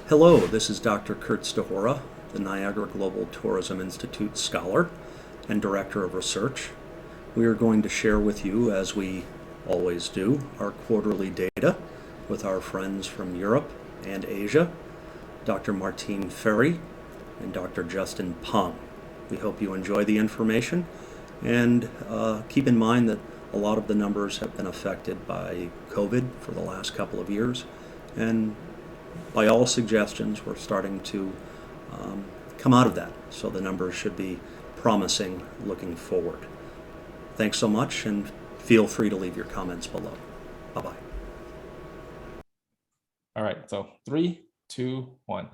Hello, this is Dr. Kurt Stahora, the Niagara Global Tourism Institute Scholar and Director of Research. We are going to share with you, as we always do, our quarterly data with our friends from Europe and Asia, Dr. Martine Ferry and Dr. Justin Pang. We hope you enjoy the information, and keep in mind that a lot of the numbers have been affected by COVID for the last couple of years, and by all suggestions, we're starting to come out of that, so the numbers should be promising looking forward. Thanks so much, and feel free to leave your comments below. Bye-bye. All right, so 3, 2, 1.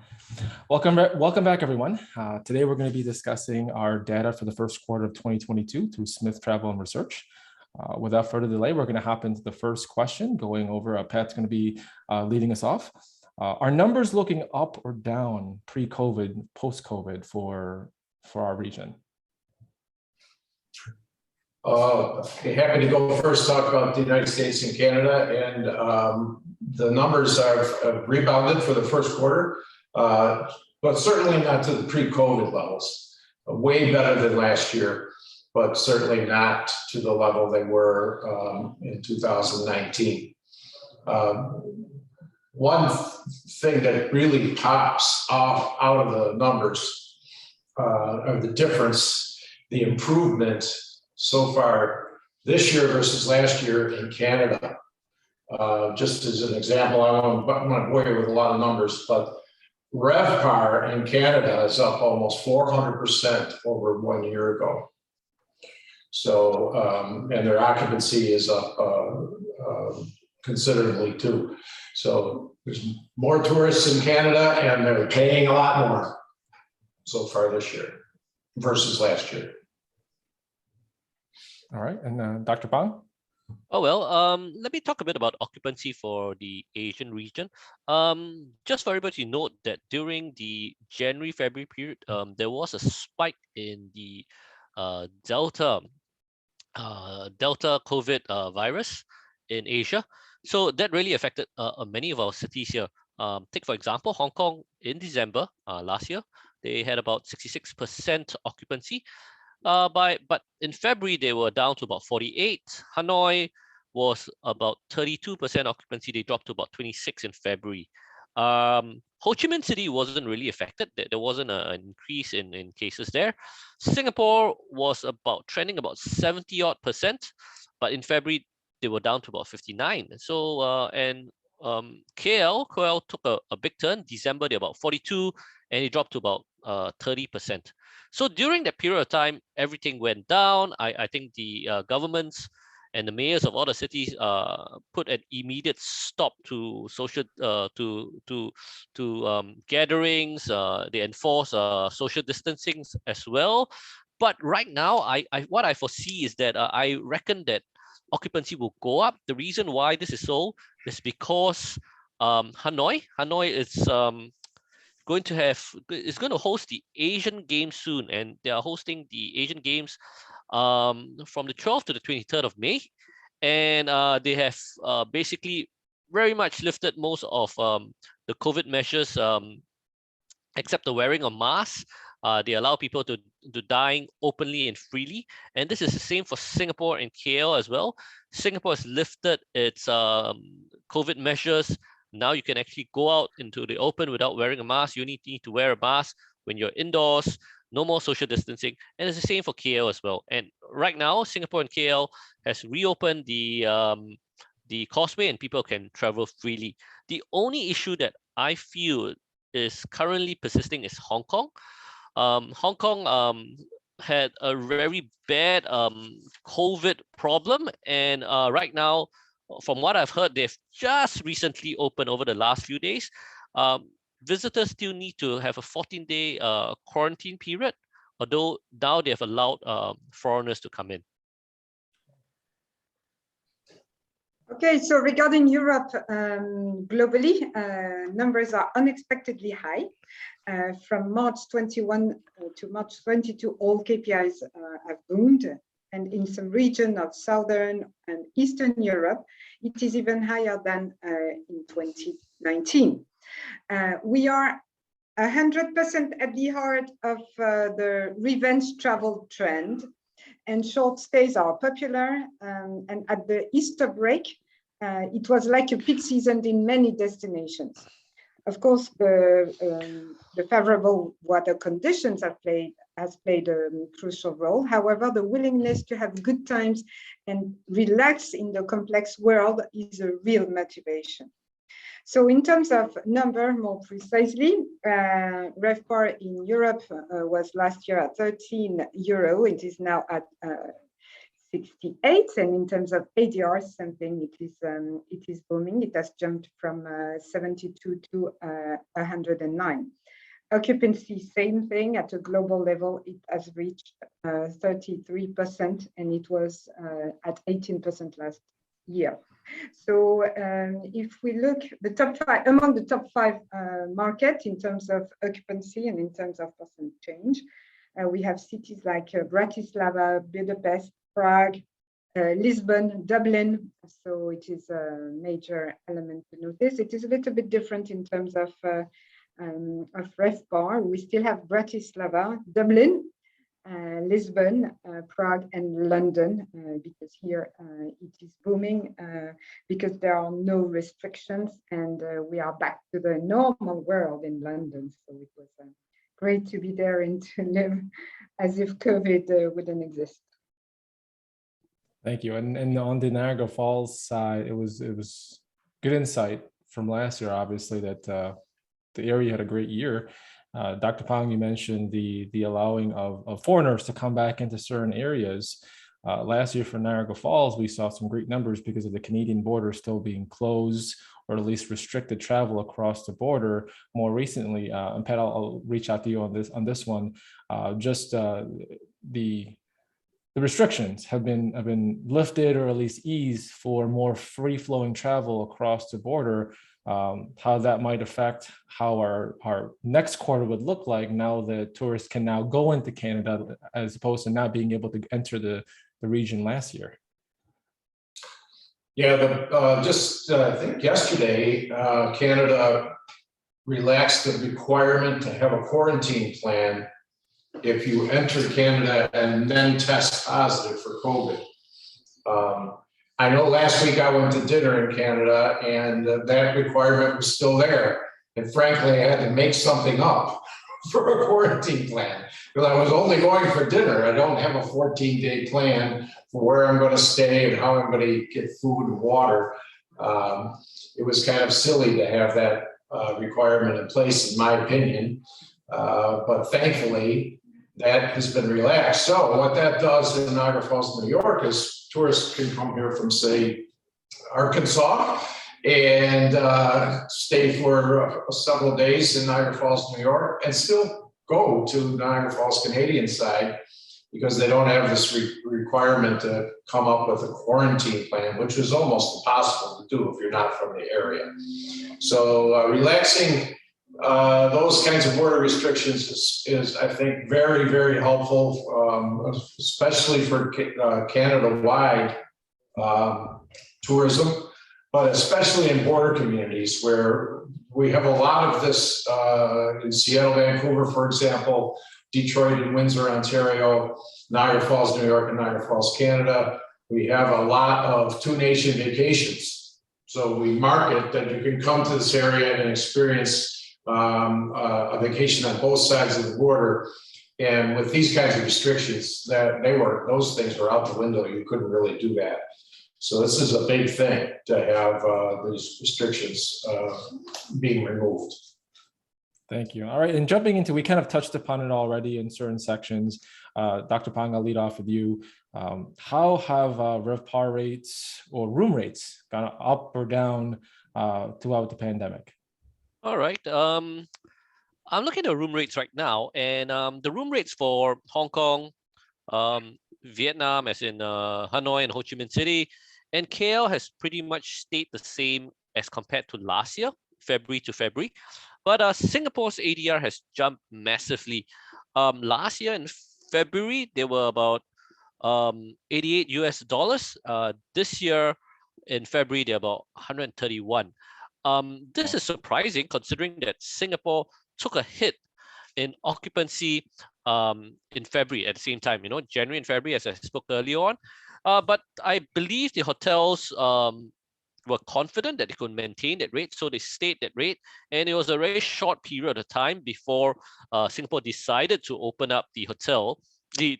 Welcome back, everyone. Today we're going to be discussing our data for the first quarter of 2022 through Smith Travel and Research. Without further delay, we're going to hop into the first question, going over. Pat's going to be leading us off. Are numbers looking up or down pre-COVID, post-COVID for our region? Happy to go first, talk about the United States and Canada, and the numbers have rebounded for the first quarter, but certainly not to the pre-COVID levels. Way better than last year, but certainly not to the level they were in 2019. One thing that really pops off out of the numbers are the difference, the improvement so far this year versus last year in Canada. Just as an example, I don't want to bore you with a lot of numbers, but RevPAR in Canada is up almost 400% over 1 year ago. So, and their occupancy is up considerably too. So there's more tourists in Canada, and they're paying a lot more so far this year versus last year. All right, and Dr. Pang? Oh, well, let me talk a bit about occupancy for the Asian region. Just for everybody to note that during the January-February period, there was a spike in the Delta COVID virus in Asia. So that really affected many of our cities here. Take, for example, Hong Kong in December last year, they had about 66% occupancy. But in February, they were down to about 48. Hanoi was about 32% occupancy. They dropped to about 26 in February. Ho Chi Minh City wasn't really affected. There wasn't an increase in cases there. Singapore was trending about 70-odd%, but in February, they were down to about 59. So, KL took a big turn. December, they're about 42, and it dropped to about 30%. So during that period of time, everything went down. I think the governments and the mayors of all the cities put an immediate stop to social gatherings. They enforce social distancing as well. But right now, what I foresee is that I reckon that occupancy will go up. The reason why this is so is because Hanoi is going to host the Asian Games soon, and they are hosting the Asian Games from the 12th to the 23rd of May, and they have basically very much lifted most of the COVID measures, except the wearing of masks. They allow people to dine openly and freely, and this is the same for Singapore and KL as well. Singapore has lifted its COVID measures. Now you can actually go out into the open without wearing a mask. You need to wear a mask when you're indoors. No more social distancing, and it's the same for KL as well. And right now, Singapore and KL has reopened the causeway, and people can travel freely. The only issue that I feel is currently persisting is Hong Kong. Hong Kong had a very bad COVID problem, and right now, from what I've heard, they've just recently opened over the last few days. Visitors still need to have a 14-day quarantine period, although now they have allowed foreigners to come in. Okay, so regarding Europe, globally, numbers are unexpectedly high. From March 21 to March 22, all KPIs have boomed, and in some region of Southern and Eastern Europe, it is even higher than in 2019. We are 100% at the heart of the revenge travel trend, and short stays are popular. And at the Easter break, it was like a peak season in many destinations. Of course, the favorable weather conditions has played a crucial role. However, the willingness to have good times and relax in the complex world is a real motivation. So in terms of number, more precisely, RevPAR in Europe was last year at €13. It is now at 68, and in terms of ADR, something it is booming. It has jumped from 72 to 109. Occupancy, same thing at a global level. It has reached 33%, and it was at 18% last year. So if we look among the top five markets in terms of occupancy and in terms of percent change, we have cities like Bratislava, Budapest, Prague, Lisbon, Dublin. So it is a major element to notice. It is a little bit different in terms of RevPAR. We still have Bratislava, Dublin, Lisbon, Prague, and London, because here it is booming because there are no restrictions, and we are back to the normal world in London. So it was great to be there and to live as if COVID wouldn't exist. Thank you. And on the Niagara Falls side, it was good insight from last year, obviously, that the area had a great year. Dr. Pang, you mentioned the allowing of foreigners to come back into certain areas. Last year for Niagara Falls, we saw some great numbers because of the Canadian border still being closed, or at least restricted travel across the border. More recently, and Pat, I'll reach out to you on this one. The restrictions have been lifted, or at least eased, for more free-flowing travel across the border. How that might affect how our next quarter would look like now that tourists can now go into Canada as opposed to not being able to enter the region last year. Yeah, I think yesterday, Canada relaxed the requirement to have a quarantine plan if you enter Canada and then test positive for COVID. I know last week I went to dinner in Canada, and that requirement was still there. And frankly, I had to make something up for a quarantine plan because I was only going for dinner. I don't have a 14-day plan for where I'm going to stay and how I'm going to get food and water. It was kind of silly to have that requirement in place, in my opinion. But thankfully, that has been relaxed. So what that does in Niagara Falls, New York, is tourists can come here from, say, Arkansas and stay for several days in Niagara Falls, New York, and still go to Niagara Falls Canadian side because they don't have this requirement to come up with a quarantine plan, which is almost impossible to do if you're not from the area. So relaxing those kinds of border restrictions is, I think, very, very helpful, especially for Canada-wide tourism, but especially in border communities where we have a lot of this in Seattle, Vancouver, for example, Detroit and Windsor, Ontario, Niagara Falls, New York, and Niagara Falls, Canada. We have a lot of two-nation vacations. So we market that you can come to this area and experience a vacation on both sides of the border. And with these kinds of restrictions, those things were out the window. You couldn't really do that. So this is a big thing to have these restrictions being removed. Thank you. All right, and jumping into, we kind of touched upon it already in certain sections. Dr. Pang, I'll lead off with you. How have RevPAR rates or room rates gone up or down throughout the pandemic? All right. I'm looking at room rates right now, and the room rates for Hong Kong, Vietnam, as in Hanoi and Ho Chi Minh City, and KL has pretty much stayed the same as compared to last year, February to February. But Singapore's ADR has jumped massively. Last year in February, they were about 88 US dollars. This year in February, they're about 131. This is surprising considering that Singapore took a hit in occupancy in February at the same time, January and February, as I spoke earlier on. But I believe the hotels were confident that they could maintain that rate, so they stayed that rate. And it was a very short period of time before Singapore decided to open up the hotel, the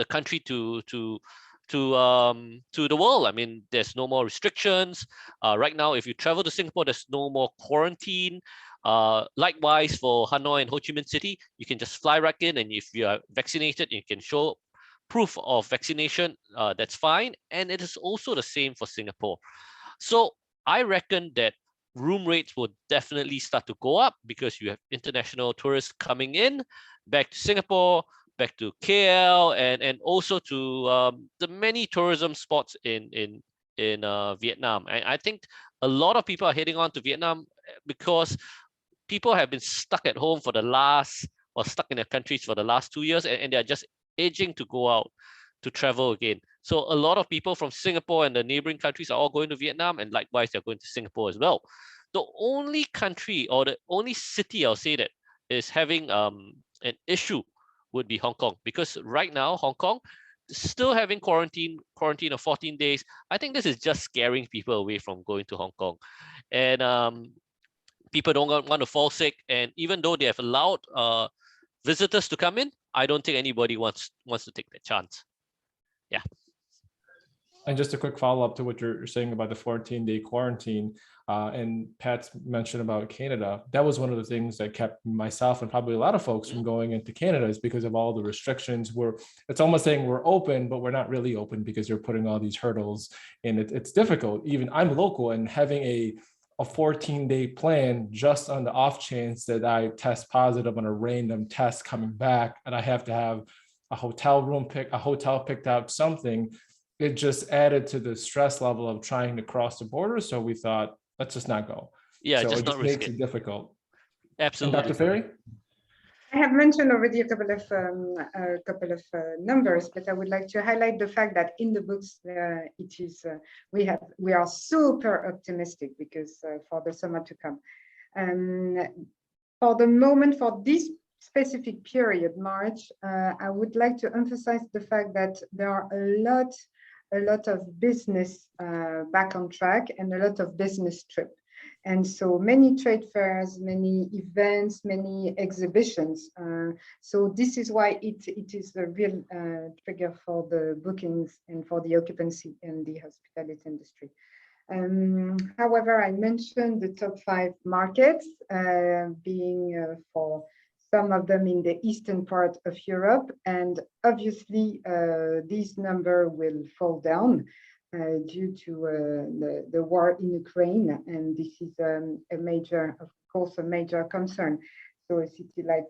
country to the world. I mean, there's no more restrictions. Right now, if you travel to Singapore, there's no more quarantine. Likewise, for Hanoi and Ho Chi Minh City, you can just fly right in, and if you are vaccinated, you can show proof of vaccination, that's fine. And it is also the same for Singapore. So I reckon that room rates will definitely start to go up because you have international tourists coming in, back to Singapore, back to KL, and also to the many tourism spots in Vietnam. And I think a lot of people are heading on to Vietnam because people have been stuck at home stuck in their countries for the last 2 years, and they're just itching to go out to travel again. So a lot of people from Singapore and the neighboring countries are all going to Vietnam, and likewise they're going to Singapore as well. The only country or the only city I'll say that is having an issue would be Hong Kong, because right now Hong Kong is still having quarantine of 14 days. I think this is just scaring people away from going to Hong Kong, and people don't want to fall sick. And even though they have allowed visitors to come in, I don't think anybody wants to take that chance. Yeah. And just a quick follow-up to what you're saying about the 14-day quarantine, and Pat's mentioned about Canada. That was one of the things that kept myself and probably a lot of folks from going into Canada, is because of all the restrictions. It's almost saying we're open, but we're not really open because you're putting all these hurdles, and it's difficult. Even I'm local, and having a 14-day plan just on the off chance that I test positive on a random test coming back, and I have to have a hotel picked out, something. It just added to the stress level of trying to cross the border. So we thought, let's just not go. Yeah, so just it not just risk makes it. it difficult. Absolutely. And Dr. Ferry? I have mentioned already a couple of numbers, but I would like to highlight the fact that in the books we are super optimistic because for the summer to come. For the moment, for this specific period, March, I would like to emphasize the fact that there are a lot of business back on track, and a lot of business trip. And so many trade fairs, many events, many exhibitions. So this is why it is a real trigger for the bookings and for the occupancy in the hospitality industry. However, I mentioned the top 5 markets being for some of them in the eastern part of Europe, and obviously this number will fall down due to the war in Ukraine, and this is a major concern. So a city like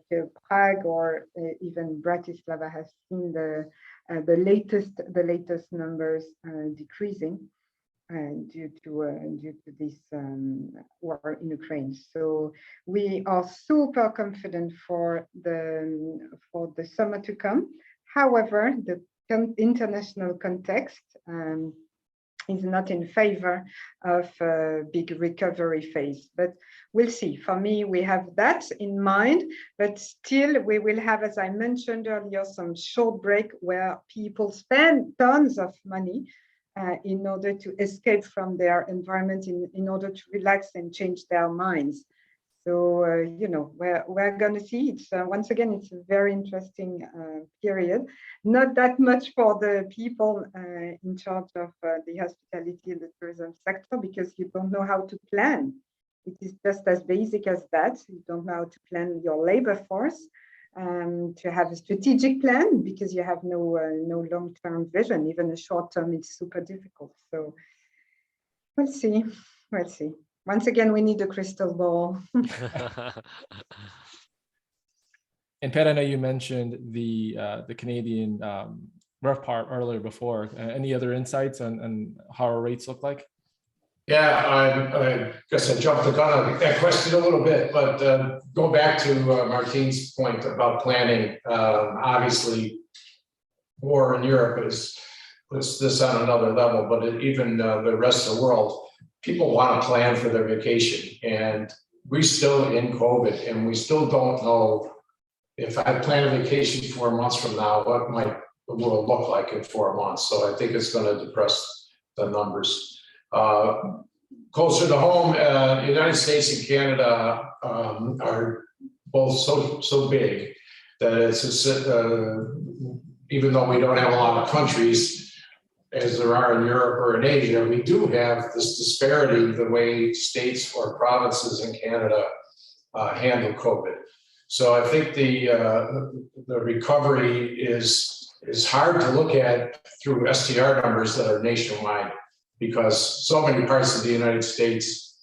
Prague or even Bratislava has seen the latest numbers decreasing due to this war in Ukraine. So we are super confident for the summer to come. However, the international context is not in favor of a big recovery phase, but we'll see. For me, we have that in mind, but still we will have, as I mentioned earlier, some short break where people spend tons of money in order to escape from their environment, in order to relax and change their minds. So, we're going to see it. Once again, it's a very interesting period. Not that much for the people in charge of the hospitality and the tourism sector, because you don't know how to plan. It is just as basic as that. You don't know how to plan your labor force, to have a strategic plan, because you have no long-term vision. Even a short-term, it's super difficult. So we'll see. We'll see. Once again, we need a crystal ball. And Pat, I know you mentioned the Canadian RevPAR earlier before. Any other insights on how our rates look like? Yeah, I guess I jumped the gun on that question a little bit, but go back to Martine's point about planning. Obviously, war in Europe puts this on another level, but even the rest of the world, people want to plan for their vacation, and we're still in COVID, and we still don't know if I plan a vacation 4 months from now, what might the world look like in 4 months. So I think it's going to depress the numbers. Closer to home, the United States and Canada are both so big that it's even though we don't have a lot of countries as there are in Europe or in Asia, we do have this disparity the way states or provinces in Canada handle COVID. So I think the recovery is hard to look at through STR numbers that are nationwide, because so many parts of the United States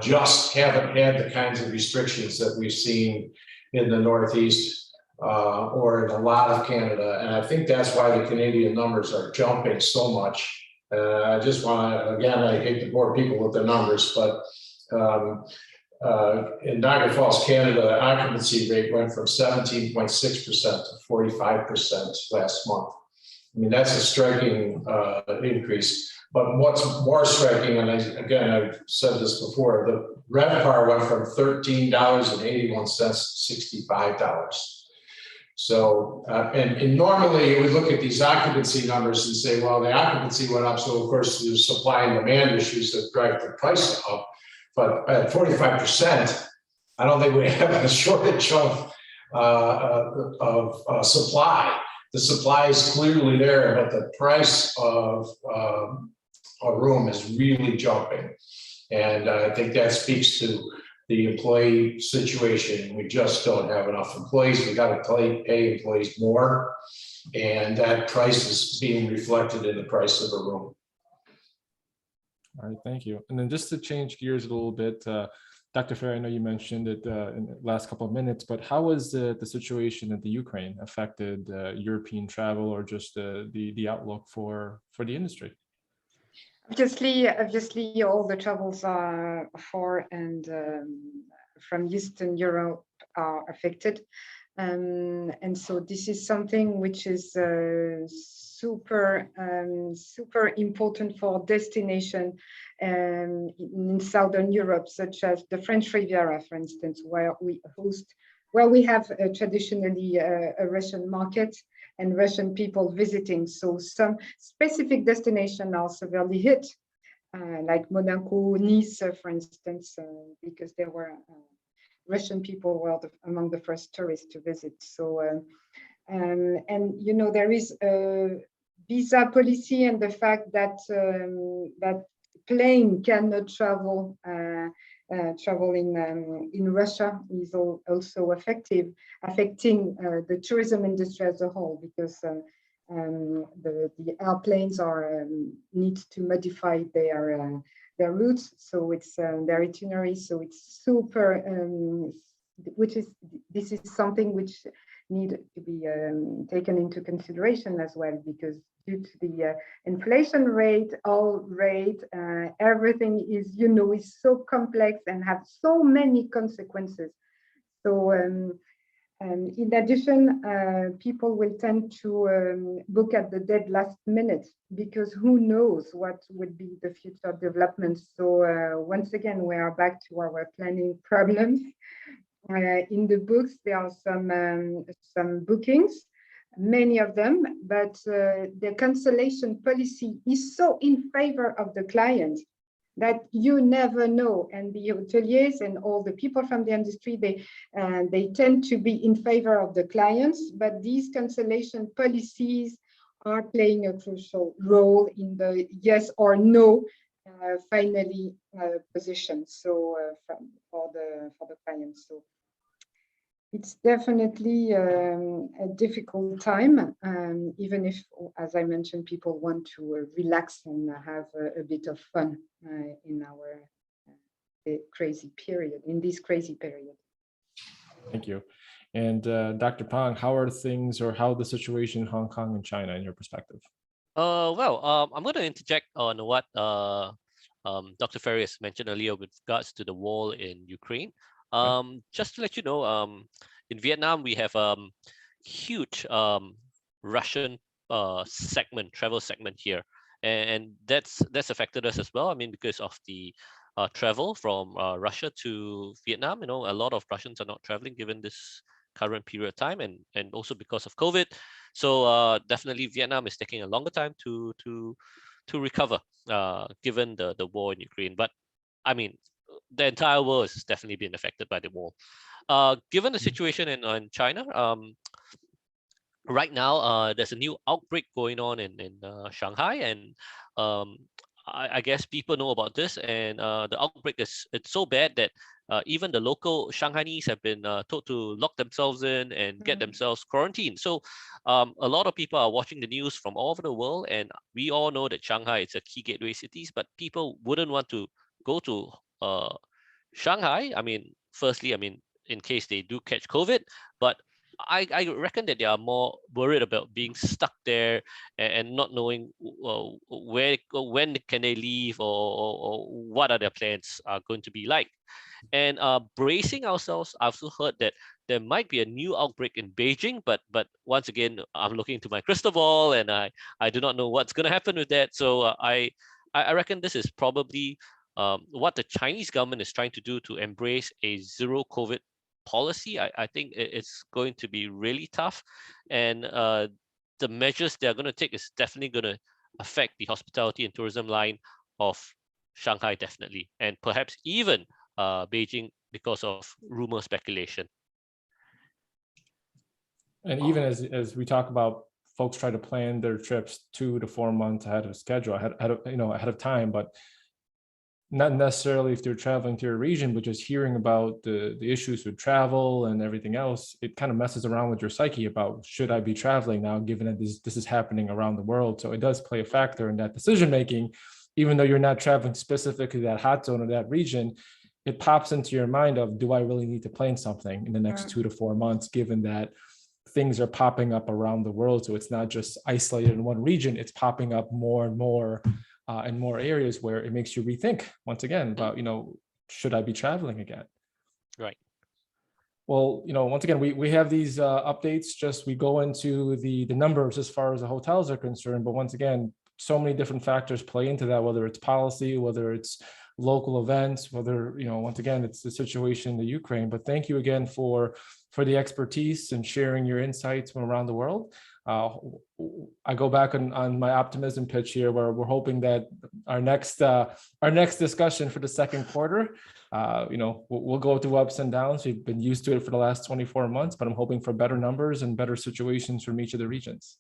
just haven't had the kinds of restrictions that we've seen in the Northeast or in a lot of Canada. And I think that's why the Canadian numbers are jumping so much. I just want to, again, I hate to bore people with the numbers, but in Niagara Falls, Canada, the occupancy rate went from 17.6% to 45% last month. I mean, that's a striking increase. But what's more striking, and I've said this before, the RevPAR went from $13.81 to $65. So, and normally we look at these occupancy numbers and say, well, the occupancy went up, so of course there's supply and demand issues that drive the price up. But at 45%, I don't think we have a shortage of supply. The supply is clearly there, but the price of a room is really jumping. And I think that speaks to the employee situation. We just don't have enough employees. We got to pay employees more. And that price is being reflected in the price of a room. All right, thank you. And then just to change gears a little bit, Dr. Ferry, I know you mentioned it in the last couple of minutes, but how has the situation in the Ukraine affected European travel or just the outlook for the industry? Obviously, all the travels for and from Eastern Europe are affected. And so this is something which is super important for destination in Southern Europe, such as the French Riviera, for instance, where we have traditionally a Russian market and Russian people visiting. So some specific destinations are severely hit, like Monaco, Nice, for instance, because there were Russian people were among the first tourists to visit. So, and you know, there is a visa policy, and the fact that that plane cannot travel in Russia is also affecting the tourism industry as a whole, because the airplanes need to modify their routes, so it's their itinerary, so it's super this is something which need to be taken into consideration as well, because due to the inflation rate, everything is, you know, is so complex and have so many consequences. So in addition, people will tend to look at the dead last minute, because who knows what would be the future developments. So once again, we are back to our planning problems. In the books, there are some bookings, many of them, but the cancellation policy is so in favor of the client that you never know. And the hoteliers and all the people from the industry, they tend to be in favor of the clients, but these cancellation policies are playing a crucial role in the yes or no finally position. So for the clients. So it's definitely a difficult time, even if, as I mentioned, people want to relax and have a bit of fun in our crazy period, in this crazy period. Thank you. And Dr. Pang, how are things, or how the situation in Hong Kong and China in your perspective? Well, I'm going to interject on what Dr. Ferry has mentioned earlier with regards to the war in Ukraine. Just to let you know, in Vietnam, we have huge Russian travel segment here, and that's affected us as well. I mean, because of the travel from Russia to Vietnam, a lot of Russians are not traveling given this current period of time, and also because of COVID. So definitely Vietnam is taking a longer time to recover, given the war in Ukraine. But I mean, the entire world has definitely been affected by the war. Given the situation in China, right now there's a new outbreak going on in Shanghai, and I guess people know about this, and the outbreak it's so bad that even the local Shanghainese have been told to lock themselves in and get themselves quarantined. So a lot of people are watching the news from all over the world, and we all know that Shanghai is a key gateway cities, but people wouldn't want to go to Shanghai. I mean, firstly, I mean, in case they do catch COVID, but I reckon that they are more worried about being stuck there and not knowing when can they leave, or what are their plans are going to be like. And bracing ourselves, I've also heard that there might be a new outbreak in Beijing, but once again, I'm looking into my crystal ball, and I do not know what's going to happen with that. So I reckon this is probably what the Chinese government is trying to do to embrace a zero COVID policy. I think it's going to be really tough, and the measures they're going to take is definitely going to affect the hospitality and tourism line of Shanghai, definitely, and perhaps even Beijing, because of rumor speculation. And even as we talk about folks try to plan their trips 2 to 4 months ahead of schedule, ahead of time, but not necessarily if they're traveling to a region, but just hearing about the issues with travel and everything else, it kind of messes around with your psyche about, should I be traveling now, given that this is happening around the world? So it does play a factor in that decision making, even though you're not traveling specifically that hot zone or that region. It pops into your mind of, do I really need to plan something in the next 2 to 4 months, given that things are popping up around the world? So it's not just isolated in one region, it's popping up more and more in more areas, where it makes you rethink once again about, should I be traveling again? Right. Well, once again, we have these updates, just we go into the numbers as far as the hotels are concerned, but once again, so many different factors play into that, whether it's policy, whether it's local events, whether, once again, it's the situation in the Ukraine. But thank you again for the expertise and sharing your insights from around the world. I go back on my optimism pitch here, where we're hoping that our next discussion for the second quarter, we'll go through ups and downs. We've been used to it for the last 24 months, but I'm hoping for better numbers and better situations from each of the regions.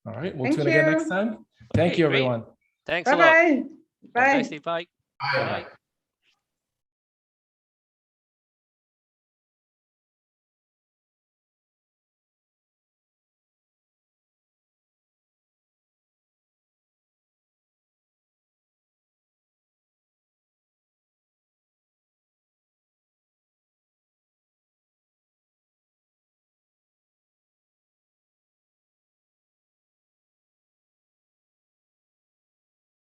All right, we'll tune again next time. Thank you, everyone. Thanks a lot. Bye. Have a nice day. Bye. Bye. Bye.